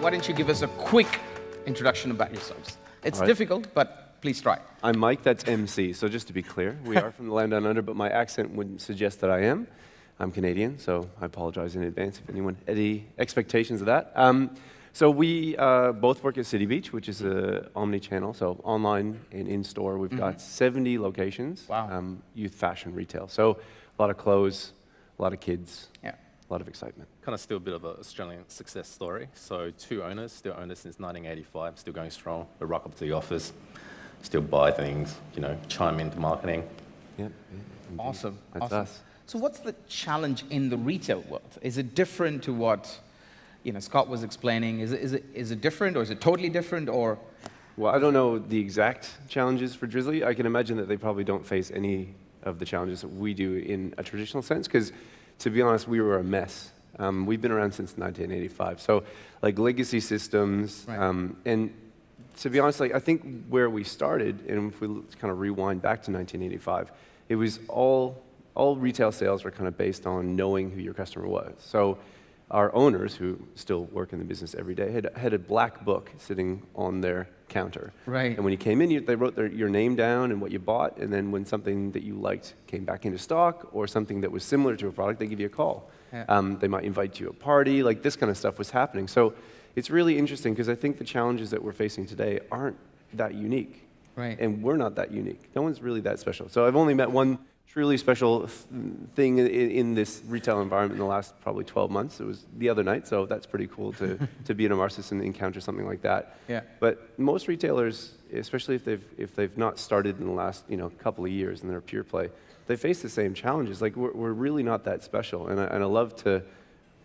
why don't you give us a quick introduction about yourselves? It's difficult, but please try. I'm Mike, that's MC, so just to be clear, we are from the land down under, but my accent wouldn't suggest that I am. I'm Canadian, so I apologize in advance if anyone had any expectations of that. So we both work at City Beach, which is an Omnichannel, so online and in-store. We've got 70 locations, youth fashion retail. So a lot of clothes, a lot of kids, a lot of excitement. Kind of still a bit of an Australian success story. So 2 owners, still owners since 1985, still going strong. We rock up to the office, still buy things, you know, chime into marketing. Yep. Awesome. That's us. So what's the challenge in the retail world? Is it different to what Scott was explaining? Is it different, or is it totally different, or? Well, I don't know the exact challenges for Drizzly. I can imagine that they probably don't face any of the challenges that we do in a traditional sense, because to be honest, we were a mess. We've been around since 1985. So like legacy systems, and to be honest, I think where we started, and if we kind of rewind back to 1985, it was all retail sales were kind of based on knowing who your customer was. So our owners, who still work in the business every day, had a black book sitting on their counter. Right. And when you came in, they wrote your name down and what you bought, and then when something that you liked came back into stock, or something that was similar to a product, they give you a call. Yeah. They might invite you to a party, like this kind of stuff was happening. So it's really interesting, because I think the challenges that we're facing today aren't that unique. Right. And we're not that unique. No one's really that special. So I've only met one truly special thing in this retail environment in the last probably 12 months. It was the other night, so that's pretty cool to be at Emarsys and encounter something like that. Yeah. But most retailers, especially if they've not started in the last couple of years and they're pure play, they face the same challenges. Like we're really not that special, and I love to.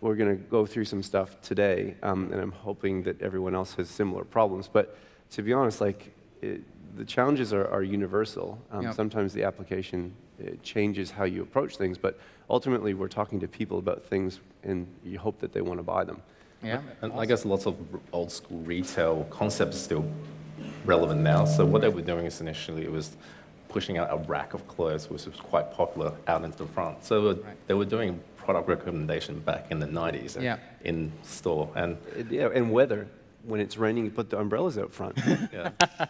We're going to go through some stuff today, and I'm hoping that everyone else has similar problems. But to be honest, the challenges are universal. Sometimes the application changes how you approach things, but ultimately we're talking to people about things, and you hope that they want to buy them. Yeah, and I guess lots of old school retail concepts are still relevant now. So what they were doing is initially it was pushing out a rack of clothes, which was quite popular, out into the front. So they were doing product recommendation back in the 90s in store. And weather. When it's raining, you put the umbrellas out front.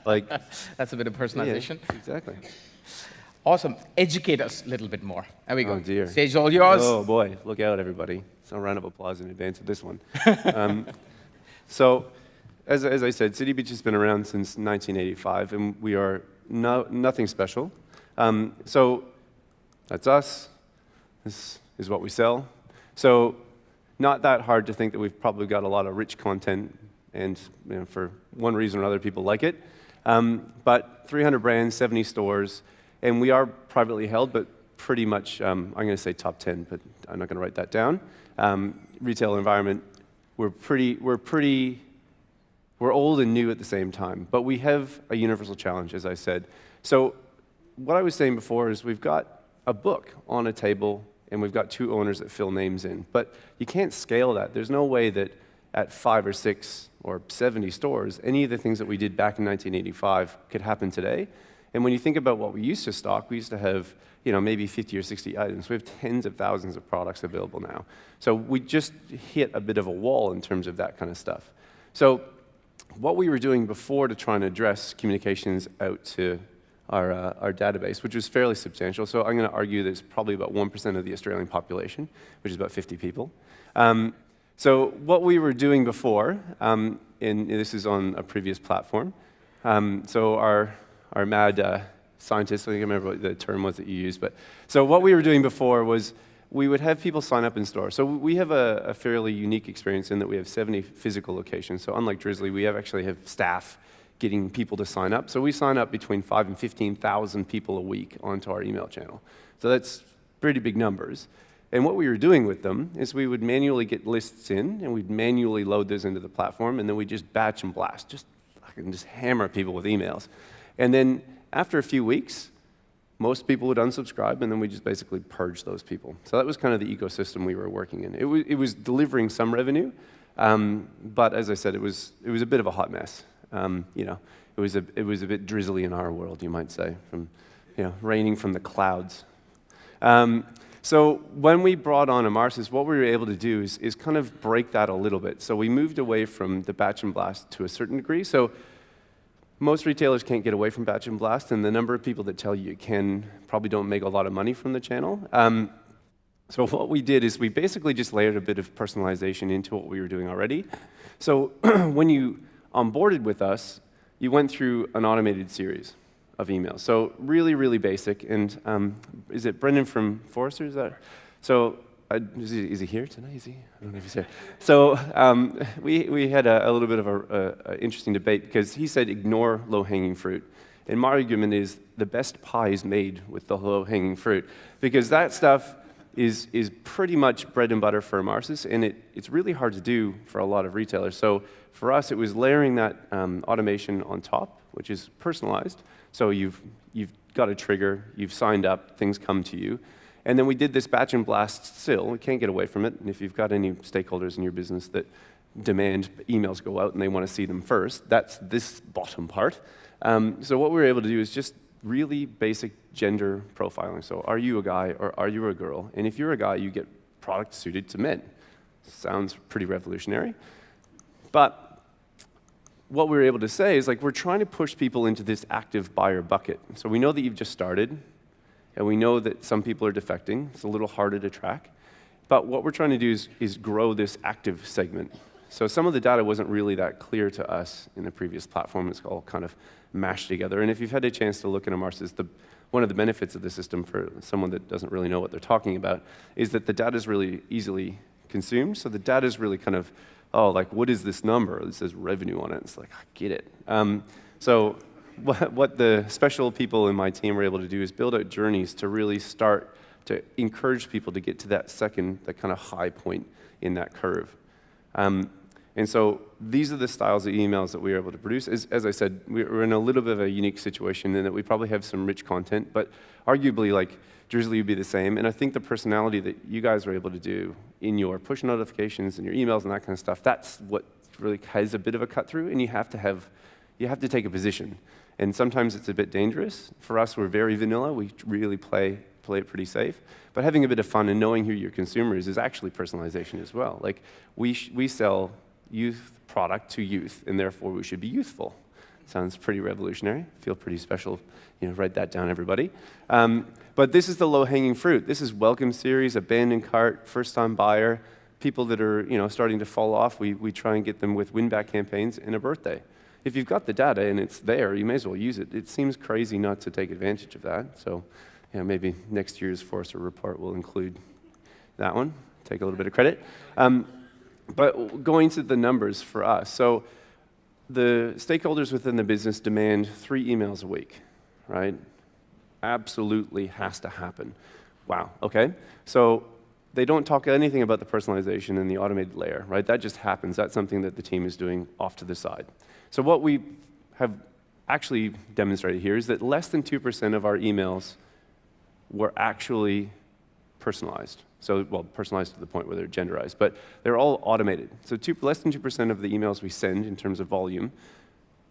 That's a bit of personalization. Yeah, exactly. Awesome. Educate us a little bit more. There we go. Oh dear. Stage all yours. Oh boy, look out everybody. So a round of applause in advance of this one. So, as I said, City Beach has been around since 1985, and we are nothing special. So, that's us. This is what we sell. So, not that hard to think that we've probably got a lot of rich content, and for one reason or another, people like it. But 300 brands, 70 stores, and we are privately held, but pretty much, I'm going to say top 10, but I'm not going to write that down. Retail environment, we're old and new at the same time, but we have a universal challenge, as I said. So what I was saying before is we've got a book on a table, and we've got 2 owners that fill names in, but you can't scale that. There's no way that at 5 or 6 or 70 stores, any of the things that we did back in 1985 could happen today. And when you think about what we used to stock, we used to have maybe 50 or 60 items. We have tens of thousands of products available now. So we just hit a bit of a wall in terms of that kind of stuff. So what we were doing before to try and address communications out to our database, which was fairly substantial. So I'm going to argue that it's probably about 1% of the Australian population, which is about 50 people. So what we were doing before, and this is on a previous platform, so our mad scientists, I can't remember what the term was that you used, but so what we were doing before was we would have people sign up in store. So we have a fairly unique experience in that we have 70 physical locations. So unlike Drizzly, we actually have staff getting people to sign up. So we sign up between 5,000 and 15,000 people a week onto our email channel. So that's pretty big numbers. And what we were doing with them is we would manually get lists in, and we'd manually load those into the platform, and then we'd just batch and blast, just hammer people with emails. And then after a few weeks, most people would unsubscribe, and then we just basically purge those people. So that was kind of the ecosystem we were working in. It was delivering some revenue, but as I said, it was a bit of a hot mess. It was a bit drizzly in our world, you might say, from raining from the clouds. So when we brought on Emarsys, what we were able to do is kind of break that a little bit. So we moved away from the batch and blast to a certain degree. So most retailers can't get away from batch and blast, and the number of people that tell you can probably don't make a lot of money from the channel. So what we did is we basically just layered a bit of personalization into what we were doing already. So when you onboarded with us, you went through an automated series of emails. So really, really basic. And is it Brendan from Forrester? Is that? So is he here tonight? Is he? I don't know if he's here. So we had a little bit of an interesting debate because he said ignore low-hanging fruit. And my argument is the best pie is made with the low-hanging fruit because that stuff is pretty much bread and butter for Emarsys, and it's really hard to do for a lot of retailers. So for us, it was layering that automation on top, which is personalized. So you've got a trigger, you've signed up, things come to you. And then we did this batch and blast still. We can't get away from it. And if you've got any stakeholders in your business that demand emails go out and they want to see them first, that's this bottom part. So what we were able to do is just really basic gender profiling. So are you a guy or are you a girl? And if you're a guy, you get products suited to men. Sounds pretty revolutionary. But what we were able to say is like we're trying to push people into this active buyer bucket. So we know that you've just started, and we know that some people are defecting. It's a little harder to track. But what we're trying to do is grow this active segment. So some of the data wasn't really that clear to us in the previous platform. It's all kind of mashed together. And if you've had a chance to look at Emarsys, one of the benefits of the system for someone that doesn't really know what they're talking about is that the data is really easily consumed. So the data is really kind of, oh, like, what is this number? It says revenue on it. It's like, I get it. So what the special people in my team were able to do is build out journeys to really start to encourage people to get to that kind of high point in that curve. And so these are the styles of emails that we were able to produce. As I said, we're in a little bit of a unique situation in that we probably have some rich content, but arguably, like, Drizzly would be the same. And I think the personality that you guys are able to do in your push notifications and your emails and that kind of stuff, that's what really has a bit of a cut through, and you have to take a position. And sometimes it's a bit dangerous. For us, we're very vanilla. We really play it pretty safe. But having a bit of fun and knowing who your consumer is actually personalization as well. Like, we sell youth product to youth, and therefore we should be youthful. Sounds pretty revolutionary. Feel pretty special. Write that down, everybody. But this is the low-hanging fruit. This is welcome series, abandoned cart, first-time buyer, people that are starting to fall off. We try and get them with win-back campaigns and a birthday. If you've got the data and it's there, you may as well use it. It seems crazy not to take advantage of that. So maybe next year's Forrester report will include that one. Take a little bit of credit. But going to the numbers for us. So the stakeholders within the business demand 3 emails a week, right? Absolutely has to happen. Wow, okay. So they don't talk anything about the personalization and the automated layer, right? That just happens. That's something that the team is doing off to the side. So what we have actually demonstrated here is that less than 2% of our emails were actually personalized. So, well, personalized to the point where they're genderized, but they're all automated. So less than 2% of the emails we send in terms of volume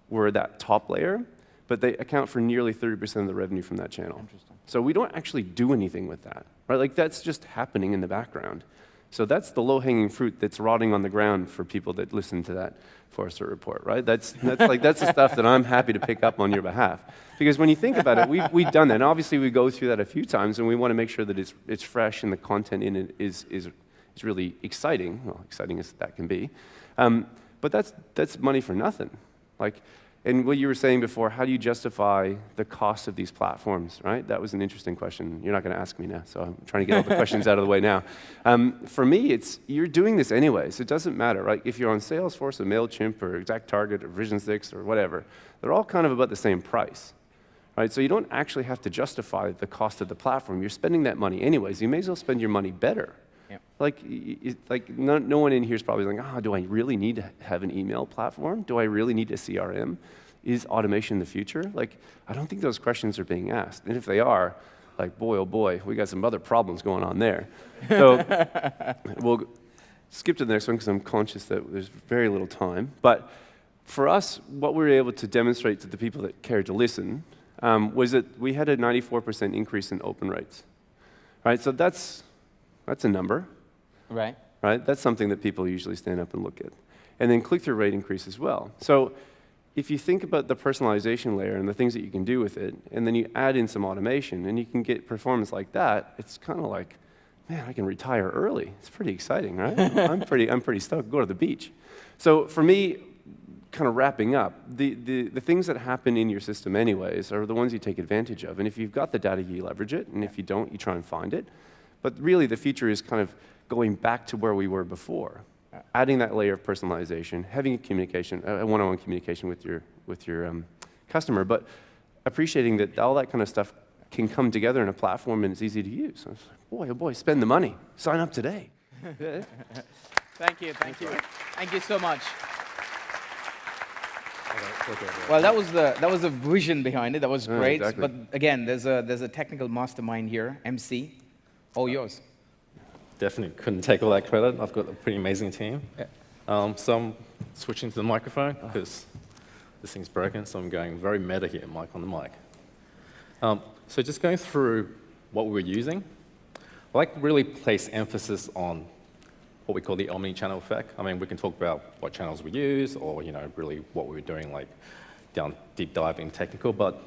were that top layer, but they account for nearly 30% of the revenue from that channel. So we don't actually do anything with that, right? Like, that's just happening in the background. So that's the low-hanging fruit that's rotting on the ground for people that listen to that Forrester report, right? That's the stuff that I'm happy to pick up on your behalf. Because when you think about it, we've done that. And obviously, we go through that a few times, and we want to make sure that it's fresh and the content in it is really exciting. Well, exciting as that can be. But that's money for nothing. And what you were saying before, how do you justify the cost of these platforms, right? That was an interesting question. You're not going to ask me now, so I'm trying to get all the questions out of the way now. For me, you're doing this anyways. It doesn't matter, right? If you're on Salesforce or MailChimp or ExactTarget or Vision 6 or whatever, they're all kind of about the same price, right? So you don't actually have to justify the cost of the platform. You're spending that money anyways. You may as well spend your money better. Yep. No one in here is probably like, do I really need to have an email platform? Do I really need a CRM? Is automation the future? I don't think those questions are being asked. And if they are, boy, oh boy, we got some other problems going on there. So we'll skip to the next one because I'm conscious that there's very little time. But for us, what we were able to demonstrate to the people that cared to listen was that we had a 94% increase in open rates. right? So that's a number, Right. right? That's something that people usually stand up and look at. And then click-through rate increase as well. So if you think about the personalization layer and the things that you can do with it, and then you add in some automation, and you can get performance like that, it's kind of like, man, I can retire early. It's pretty exciting, right? I'm pretty stoked. Go to the beach. So for me, kind of wrapping up, the things that happen in your system anyways are the ones you take advantage of. And if you've got the data, you leverage it. And if you don't, you try and find it. But really, the future is kind of going back to where we were before. Adding that layer of personalization, having a communication, a one-on-one communication with your customer, but appreciating that all that kind of stuff can come together in a platform and it's easy to use. So it's like, boy, oh boy, spend the money. Sign up today. Thank you. Thank you so much. Well, that was the vision behind it. That was great. Exactly. But again, there's a technical mastermind here, MC, all yours. Definitely couldn't take all that credit. I've got a pretty amazing team. Yeah. So I'm switching to the microphone because this thing's broken, so I'm going very meta here, mic on the mic. So just going through what we were using, I like to really place emphasis on what we call the Omnichannel effect. I mean, we can talk about what channels we use or, really what we were doing, like deep diving technical, but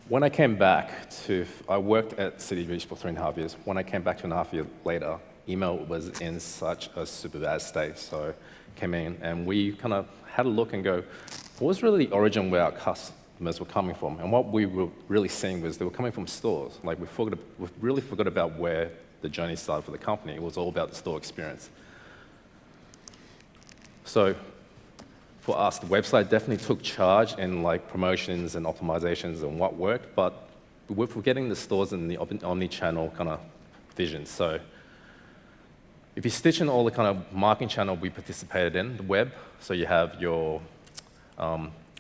when I came back I worked at City Beach for 3.5 years. When I came back 2.5 years later, email was in such a super bad state. So came in and we kind of had a look and go, what was really the origin where our customers were coming from? And what we were really seeing was they were coming from stores. Like we really forgot about where the journey started for the company. It was all about the store experience. So for us, the website definitely took charge in like promotions and optimizations and what worked, but we're forgetting the stores and the omni-channel kind of vision. So if you stitch in all the kind of marketing channel we participated in, the web, so you have your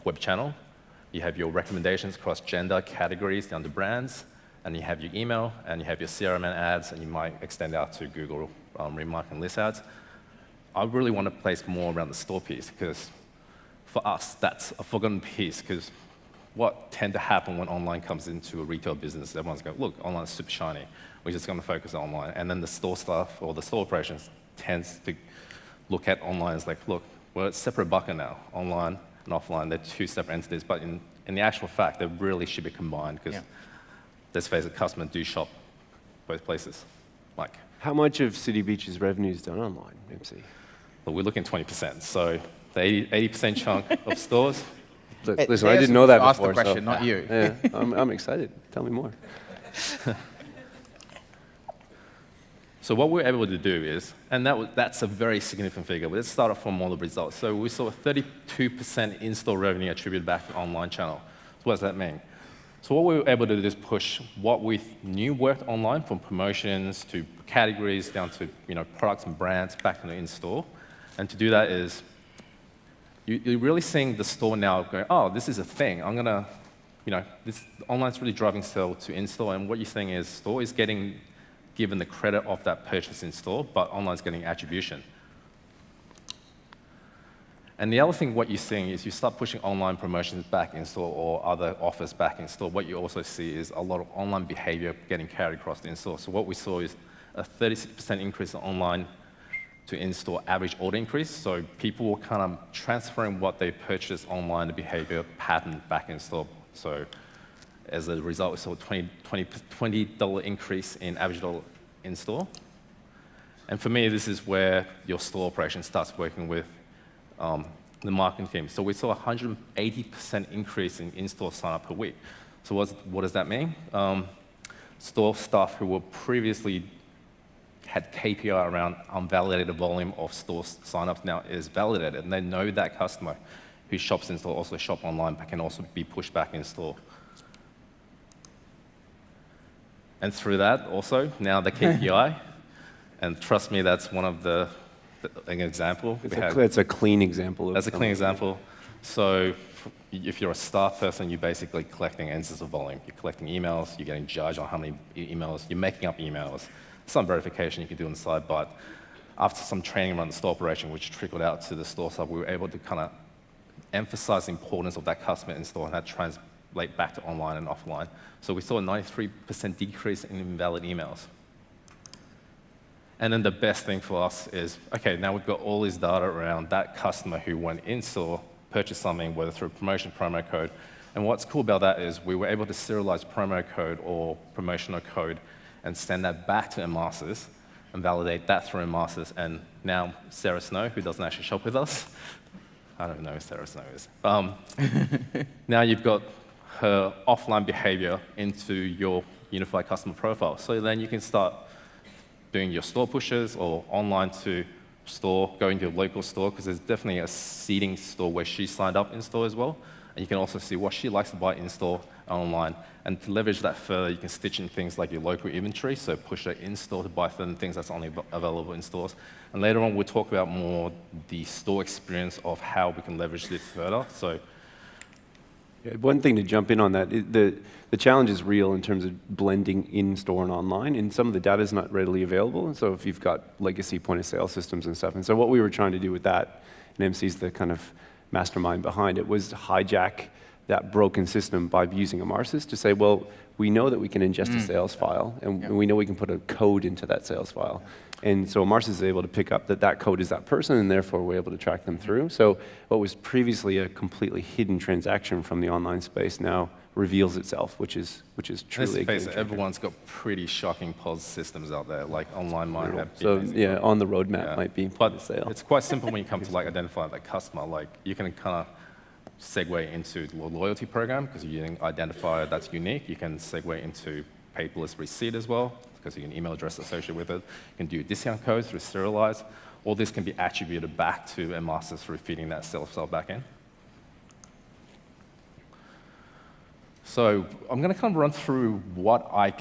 web channel, you have your recommendations across gender, categories, down to brands, and you have your email, and you have your CRM and ads, and you might extend out to Google remarketing list ads. I really want to place more around the store piece, because for us, that's a forgotten piece, because what tend to happen when online comes into a retail business, everyone's going, look, online is super shiny. We're just going to focus on online. And then the store staff or the store operations tends to look at online as like, look, well, it's separate bucket now, online and offline. They're two separate entities. But in the actual fact, they really should be combined because, let's face it, customers do shop both places. Like, How much of City Beach's revenue is done online, MC? well, we're looking at 20%. So the 80% chunk of stores. Listen, I didn't know that Ask before. the question, so, not you. Yeah, I'm excited. Tell me more. So what we're able to do is, and that's a very significant figure, but let's start off from all the results. So we saw a 32% in-store revenue attributed back to online channel. So what does that mean? So what we were able to do is push what we knew worked online, from promotions to categories down to products and brands back into in-store. And to do that is, you're really seeing the store now going, oh, this is a thing. I'm gonna, this online's really driving sale to in-store. And what you're seeing is store is getting given the credit of that purchase in store, but online's getting attribution. And the other thing, what you're seeing is you start pushing online promotions back in store or other offers back in store. What you also see is a lot of online behavior getting carried across the in-store. So what we saw is a 36% increase in online to in-store average order increase. So people were kind of transferring what they purchased online, the behavior pattern back in store. So as a result, we saw a $20 increase in average dollar in store. And for me, this is where your store operation starts working with the marketing team. So we saw a 180% increase in in-store sign-up per week. So what does that mean? Store staff who were previously had KPI around unvalidated volume of store sign-ups now is validated, and they know that customer who shops in store also shop online, but can also be pushed back in store. And through that, also, now the KPI, and trust me, that's one of an example. It's a clean example. That's a clean example. So if you're a staff person, you're basically collecting instances of volume. You're collecting emails, you're getting judged on how many emails, you're making up emails. Some verification you can do on the side, but after some training around the store operation, which trickled out to the store side, we were able to kind of emphasize the importance of that customer in store and that translate back to online and offline. So we saw a 93% decrease in invalid emails. And then the best thing for us is, okay, now we've got all this data around that customer who went in-store, purchased something, whether through promotion, promo code. And what's cool about that is we were able to serialize promo code or promotional code and send that back to Emarsys and validate that through Emarsys. And now Sarah Snow, who doesn't actually shop with us, I don't know who Sarah Snow is. Now you've got her offline behavior into your unified customer profile. So then you can start doing your store pushes or online to store, going to your local store, because there's definitely a seeding store where she signed up in store as well. And you can also see what she likes to buy in store and online. And to leverage that further, you can stitch in things like your local inventory, so push her in store to buy certain things that's only available in stores. And later on, we'll talk about more the store experience of how we can leverage this further. So, yeah, one thing to jump in on that, the challenge is real in terms of blending in-store and online, and some of the data is not readily available, and so if you've got legacy point-of-sale systems and stuff. And so what we were trying to do with that, and MC's the kind of mastermind behind it, was hijack that broken system by using Emarsys to say, well, we know that we can ingest a sales file, and we know we can put a code into that sales file. And so Emarsys is able to pick up that that code is that person, and therefore we're able to track them through. So what was previously a completely hidden transaction from the online space now reveals itself, which is truly a game changer. Everyone's got pretty shocking POS systems out there, like online might have. So yeah, on the roadmap might be point of sale. It's quite simple when you come to like identify that customer. Like you can kind of segue into the loyalty program because you're using identifier that's unique. You can segue into paperless receipt as well because you can email address associated with it. You can do discount codes through serialize. All this can be attributed back to Emarsys through feeding that sales file back in. So I'm going to kind of run through what I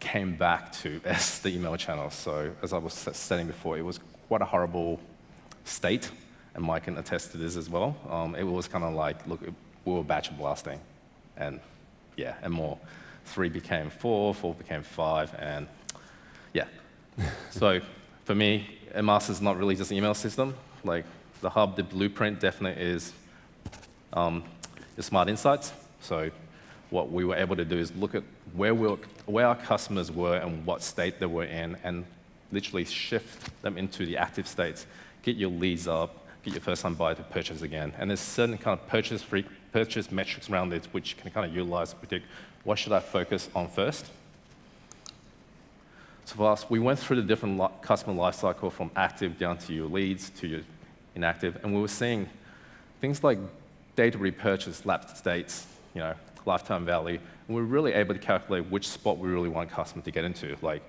came back to as the email channel. So as I was saying before, it was quite a horrible state, and Mike can attest to this as well. It was kind of like, look, we were batch blasting, and yeah, and more. 3 became 4, 4 became 5, and yeah. So for me, Emarsys is not really just an email system. Like the hub, the blueprint definitely is the smart insights. So what we were able to do is look at where our customers were and what state they were in, and literally shift them into the active states, get your leads up, get your first-time buyer to purchase again. And there's certain kind of purchase metrics around it which you can kind of utilize to predict what should I focus on first. So for us, we went through the different customer lifecycle from active down to your leads to your inactive, and we were seeing things like data repurchase, lapsed dates, lifetime value, and we're really able to calculate which spot we really want a customer to get into. Like,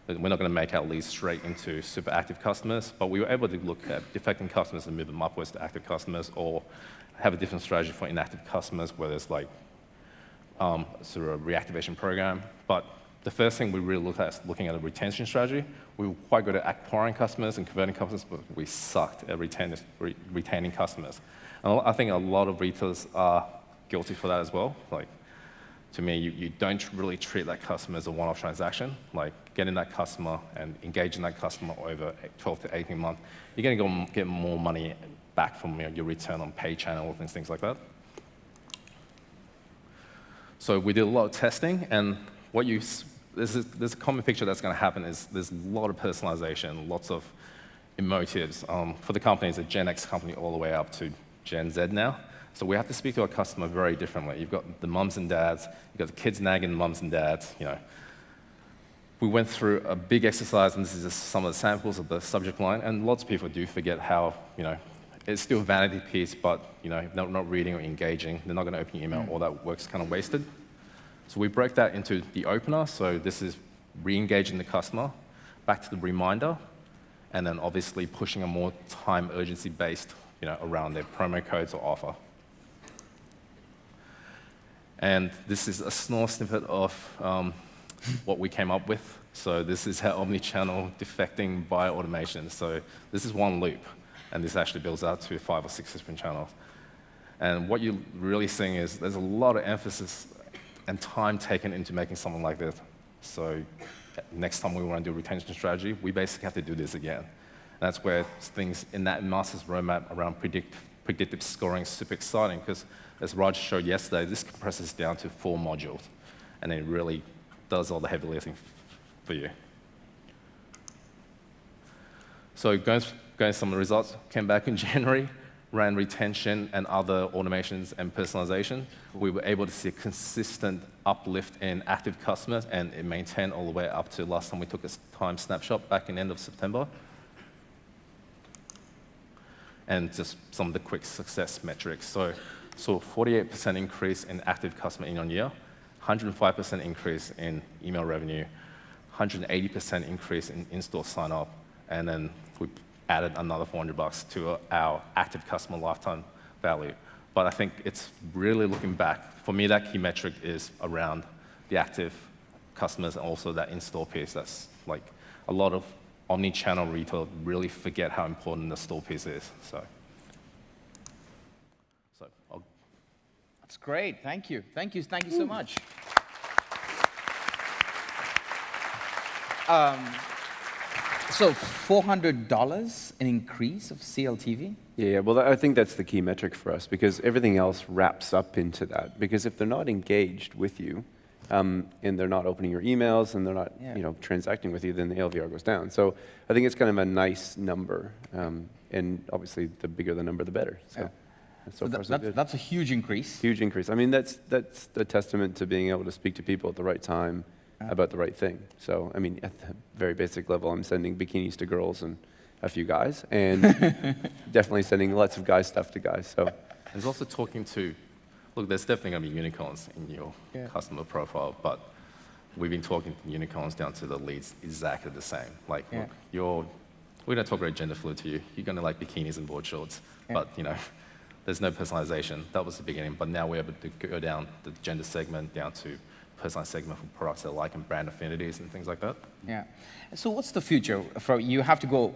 we're not going to make our leads straight into super active customers, but we were able to look at defecting customers and move them upwards to active customers, or have a different strategy for inactive customers, where there's like sort of a reactivation program. But the first thing we really looked at is looking at a retention strategy. We were quite good at acquiring customers and converting customers, but we sucked at retaining customers. And I think a lot of retailers are guilty for that as well. Like, to me, you don't really treat that customer as a one-off transaction. Like, getting that customer and engaging that customer over 12 to 18 months, you're going to get more money back from your return on paid channel and things like that. So we did a lot of testing, and there's a common picture that's going to happen is there's a lot of personalization, lots of emotives. For the company, it's a Gen X company all the way up to Gen Z now. So we have to speak to our customer very differently. You've got the mums and dads, you've got the kids nagging the mums and dads. We went through a big exercise, and this is just some of the samples of the subject line, and lots of people do forget how, it's still a vanity piece, but, if they're not reading or engaging, they're not going to open your email. All that work's kind of wasted. So we broke that into the opener. So this is re-engaging the customer, back to the reminder, and then obviously pushing a more time urgency-based, around their promo codes or offer. And this is a small snippet of what we came up with. So this is how Omnichannel defecting by automation. So this is one loop, and this actually builds out to 5 or 6 different channels. And what you're really seeing is there's a lot of emphasis and time taken into making something like this. So next time we want to do a retention strategy, we basically have to do this again. And that's where things in that Emarsys roadmap around predictive scoring is super exciting, because as Raj showed yesterday, this compresses down to 4 modules, and it really does all the heavy lifting for you. So going some of the results, came back in January, ran retention and other automations and personalization. We were able to see a consistent uplift in active customers, and it maintained all the way up to last time we took a time snapshot back in the end of September. And just some of the quick success metrics. So 48% increase in active customer year-on-year, 105% increase in email revenue, 180% increase in in-store sign-up, and then we added another $400 to our active customer lifetime value. But I think it's really looking back. For me, that key metric is around the active customers and also that in-store piece. That's like a lot of omni-channel retail really forget how important the store piece is. So That's great. Thank you. Thank you so much. So $400 an increase of CLTV? Yeah, well, I think that's the key metric for us because everything else wraps up into that. Because if they're not engaged with you, and they're not opening your emails and they're not, transacting with you, then the LVR goes down. So I think it's kind of a nice number, and obviously the bigger the number, the better. So, That's a huge increase. Huge increase. I mean, that's a testament to being able to speak to people at the right time about the right thing. So, I mean, at the very basic level, I'm sending bikinis to girls and a few guys, and definitely sending lots of guy stuff to guys. So, there's also talking to, look, there's definitely going to be unicorns in your customer profile, but we've been talking to unicorns down to the leads exactly the same. Like, look, we're going to talk about gender fluid to you. You're going to like bikinis and board shorts, but there's no personalization. That was the beginning, but now we're able to go down the gender segment down to personalized segment for products they like and brand affinities and things like that. Yeah. So what's the future? You have to go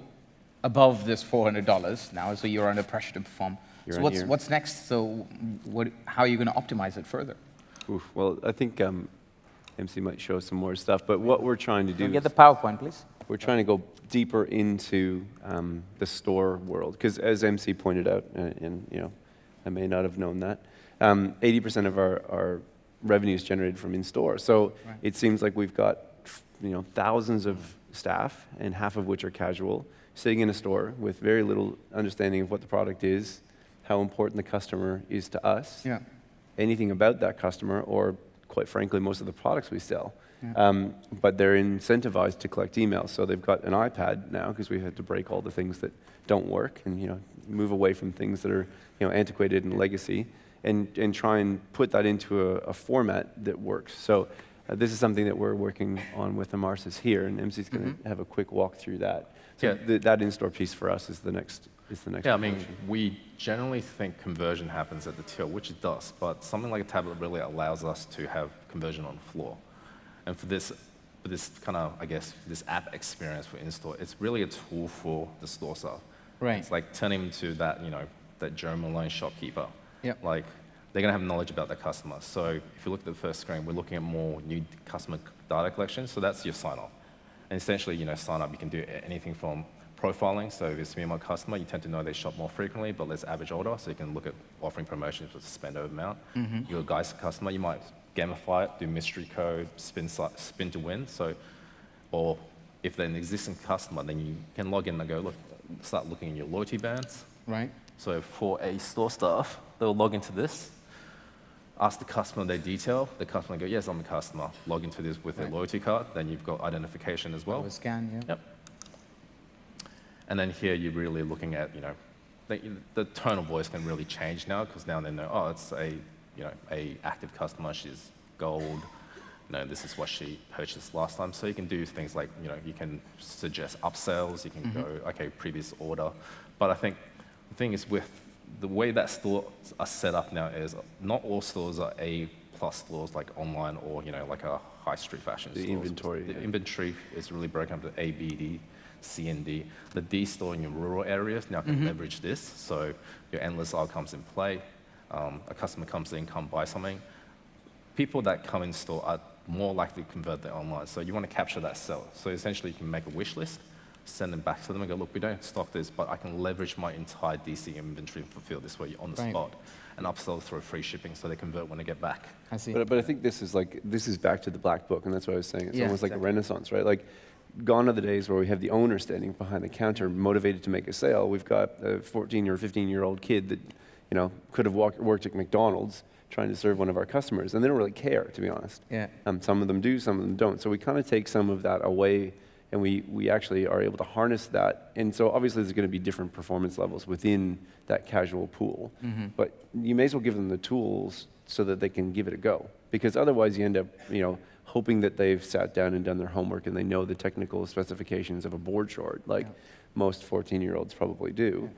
above this $400 now, so you're under pressure to perform. So what's next? So how are you going to optimize it further? Oof, well, I think MC might show some more stuff, but what we're trying to do Get the PowerPoint, please. We're trying to go deeper into the store world, because as MC pointed out, and I may not have known that, 80% of our revenue is generated from in-store. So it seems like we've got thousands of staff, and half of which are casual, sitting in a store with very little understanding of what the product is, how important the customer is to us, anything about that customer, or quite frankly, most of the products we sell. But they're incentivized to collect emails. So they've got an iPad now, because we had to break all the things that don't work and move away from things that are antiquated and legacy, and try and put that into a format that works. So this is something that we're working on with Emarsys here, and MC's going to have a quick walk through that. So that in-store piece for us is the next. Yeah, I mean, we generally think conversion happens at the till, which it does, but something like a tablet really allows us to have conversion on the floor. And for this kind of, I guess, this app experience for in-store, it's really a tool for the store staff. Right. It's like turning them into that, that Joe Malone shopkeeper. Yep. Like, they're going to have knowledge about their customer. So if you look at the first screen, we're looking at more new customer data collection. So that's your sign-up. And essentially, sign up, you can do anything from profiling. So if it's me and my customer, you tend to know they shop more frequently, but less average order. So you can look at offering promotions with spend over amount. You're a guy's customer, you might gamify it, do mystery code, spin to win. So, or if they're an existing customer, then you can log in and go, start looking at your loyalty bands. Right. So for a store staff, they'll log into this, ask the customer their detail. The customer will go, yes, I'm a customer. Log into this with their loyalty card. Then you've got identification as well. Scan, Yep. And then here you're really looking at, the tone of voice can really change now, because now they know, oh, it's a active customer. She's gold. This is what she purchased last time. So you can do things like, you can suggest upsells. You can go, okay, previous order. But I think the thing is, with the way that stores are set up now, is not all stores are A+ stores like online or like a high street fashion store. The inventory is really broken up to A, B, D, C, and D. The D store in your rural areas now can leverage this. So your endless aisle comes in play. A customer comes in, come buy something. People that come in store are more likely to convert their online. So you want to capture that seller. So essentially, you can make a wish list, send them back to them and go, look, we don't stock this, but I can leverage my entire DC inventory and fulfill this for you on the spot, and upsell through free shipping so they convert when they get back. I see. But I think this is back to the black book, and that's what I was saying. It's almost like a renaissance, right? Like, gone are the days where we have the owner standing behind the counter motivated to make a sale. We've got a 14 or 15-year-old kid that, could have worked at McDonald's trying to serve one of our customers, and they don't really care, to be honest. Yeah. Some of them do, some of them don't. So we kind of take some of that away, and we actually are able to harness that. And so obviously there's going to be different performance levels within that casual pool. But you may as well give them the tools so that they can give it a go. Because otherwise you end up, hoping that they've sat down and done their homework and they know the technical specifications of a board short, like most 14-year-olds probably do.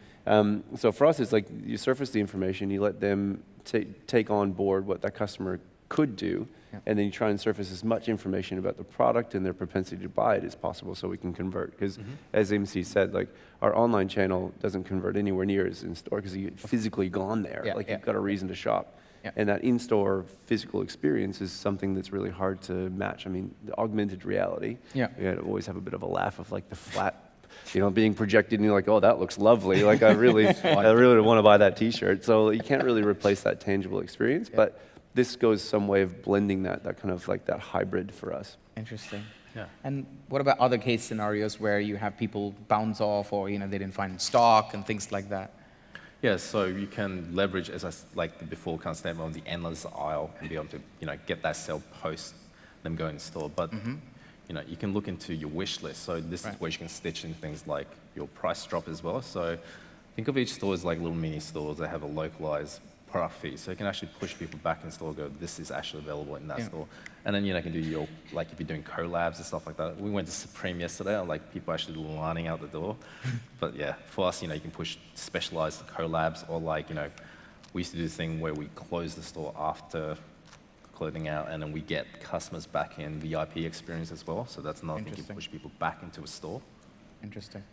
So for us, it's like you surface the information, you let them take on board what that customer could do, and then you try and surface as much information about the product and their propensity to buy it as possible so we can convert. Because as MC said, like our online channel doesn't convert anywhere near as in store because you've physically gone there. You've got a reason to shop. And that in-store physical experience is something that's really hard to match. I mean, the augmented reality, we always have a bit of a laugh of like the flat, being projected and you're like, oh, that looks lovely. Like I really want to buy that t-shirt. So you can't really replace that tangible experience, but this goes some way of blending that kind of like that hybrid for us. Interesting. Yeah. And what about other case scenarios where you have people bounce off or, they didn't find in stock and things like that? Yeah, so you can leverage, as I like the before kind of statement, on the endless aisle and be able to, get that sale post them going in store. But, you can look into your wish list. So this is where you can stitch in things like your price drop as well. So think of each store as like little mini stores that have a localized product fee. So you can actually push people back in store and go, this is actually available in that store. And then, you can do your, like if you're doing collabs and stuff like that. We went to Supreme yesterday and like people actually lining out the door. But yeah, for us, you can push specialized collabs or like, we used to do this thing where we close the store after clothing out and then we get customers back in VIP experience as well. So that's another thing, you push people back into a store. Interesting.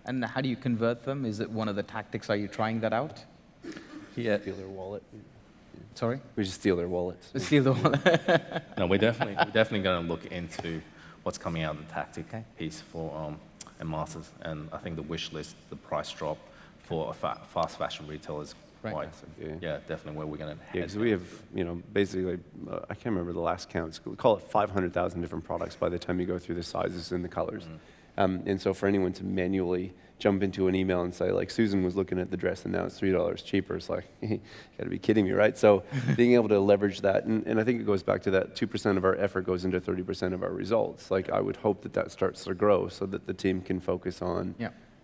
And how do you convert them? Is it one of the tactics? Are you trying that out? Yeah. Steal their wallet. Sorry? We just steal their wallets. Steal the wallet. No, we're definitely going to look into what's coming out of the tactic piece for Emarsys. And I think the wish list, the price drop for a fast fashion retailer is quite, definitely where we're going to head. Yeah, because we have, basically, I can't remember the last count. We call it 500,000 different products by the time you go through the sizes and the colors. And so for anyone to manually jump into an email and say, like, Susan was looking at the dress and now it's $3 cheaper, it's like, you got to be kidding me, right? So being able to leverage that, and I think it goes back to that 2% of our effort goes into 30% of our results. Like, I would hope that that starts to grow so that the team can focus on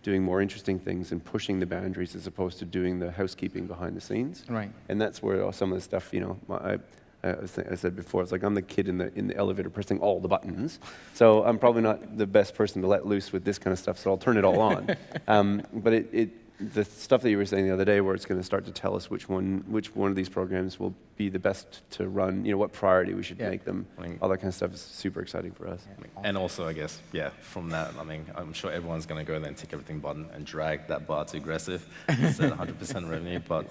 doing more interesting things and pushing the boundaries as opposed to doing the housekeeping behind the scenes. Right. And that's where some of the stuff, I said before, it's like I'm the kid in the elevator pressing all the buttons. So I'm probably not the best person to let loose with this kind of stuff, so I'll turn it all on. But the stuff that you were saying the other day where it's going to start to tell us which one of these programs will be the best to run, what priority we should make them, all that kind of stuff is super exciting for us. And also, I guess, from that, I'm sure everyone's going to go there and tick everything button and drag that bar to aggressive, set 100% revenue, but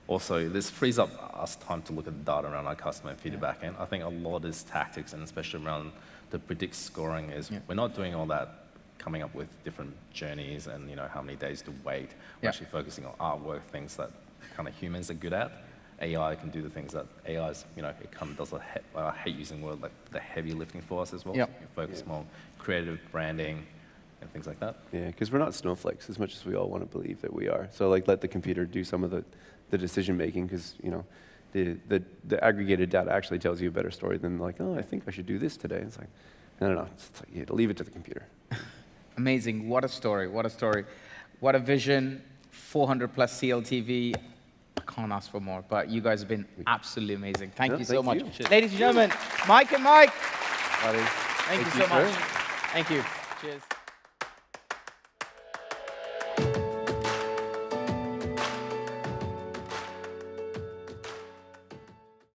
also, this frees up us time to look at the data around our customer and feed it back in. I think a lot of these tactics, and especially around the predict scoring, is we're not doing all that coming up with different journeys and how many days to wait. We're actually focusing on artwork, things that kind of humans are good at. AI can do the things that AI's, it kind of does I hate using the word like the heavy lifting for us as well. So you focus more on creative branding and things like that. Yeah, because we're not snowflakes as much as we all want to believe that we are. So like let the computer do some of the decision making, because the aggregated data actually tells you a better story than like, oh, I think I should do this today. It's like, no. It's like, you have to leave it to the computer. Amazing. What a story. What a story. What a vision. 400 plus CLTV. I can't ask for more, but you guys have been absolutely amazing. Thank you so much. Ladies and gentlemen, Mike and Mike. Thank you so much. Thank you. Cheers.